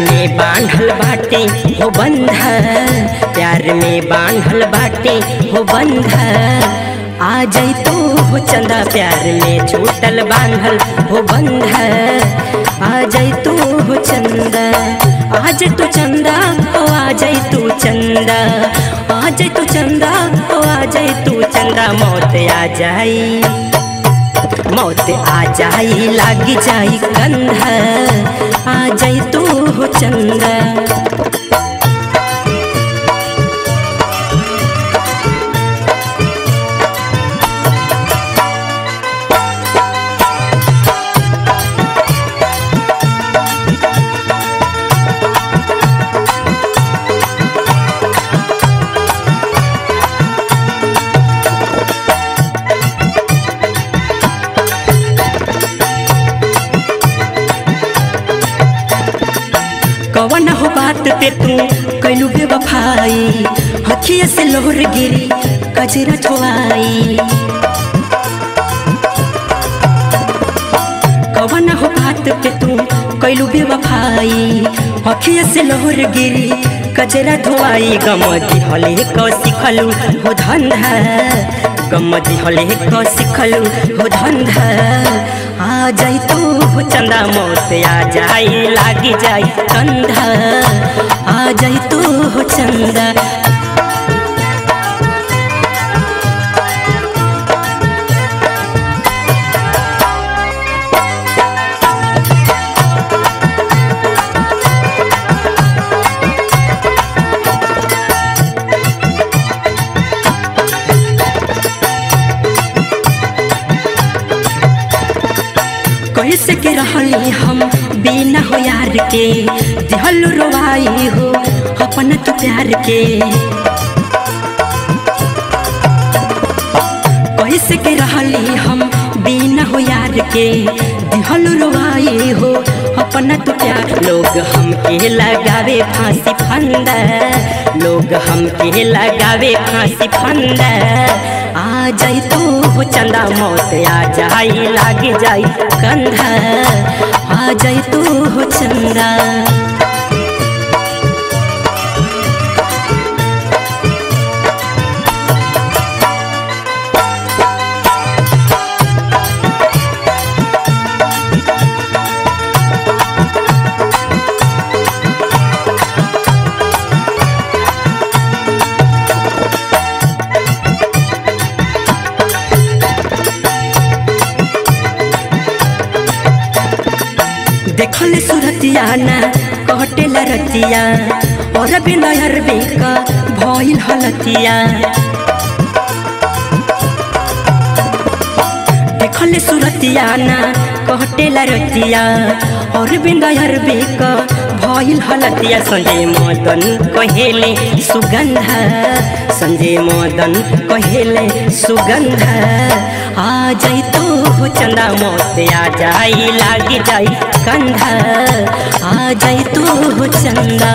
में बांधल बाटे हो बंधा, प्यार में बांधल बाटे हो बंधा। आ जाई तू हो चंदा, प्यार में छूटल बांधल हो बंधा। आ जाई तू हो चंदा, आ जाई तू चंदा, ओ आ जाई तू चंदा, आ जाई तू चंदा, ओ आ जाई तू चंदा। मौत आ जाई, मौत आ जाई, लाग जाई कंधा। आ जाई तू हो चंदा। कवन हो बात पे तू कैलू बेवफाई, हथिया से लोहर गिरी कजरा छुआई। कवन हो बात पे तू कैलू बेवफाई, हथिया से लोहर गिरी कजरा धोआई। गम दिहले क सिखलू हो धंधा, गम दिहले क सिखलू हो धंधा। आ जाई तू हो चंदा, मौत आ जाई, लागी जाई कंधा। आ जाई तू हो चंदा। कैसे के रहली हम बिना हो यार के, दिहल रोवाई हो अपन तो प्यार के। कैसे के रहली हम बिना हो यार के, दिहल रोवाई हो अपन तो प्यार। लोग हमके लगावे फांसी फंदा, लोग हमके लगावे फांसी फंदा। आ जाई तू हो चंदा, मौत आ जाई, लाग जाई कंधा। आ जाई तू हो चंदा। देखल सुरतिया ना कहटेला रतिया, और बिना अरबी का भइल हलतिया। देखल सुरतिया ना कहटेला रतिया, और बिना अरबी का भइल हलतिया। संजय मदन कहेले सुगंधा, संजय मदन कहेले सुगंधा। आ जाई तू हो चंदा, मौत आ जाई, लाग जाई कंधा। आ जाई तू हो चंदा।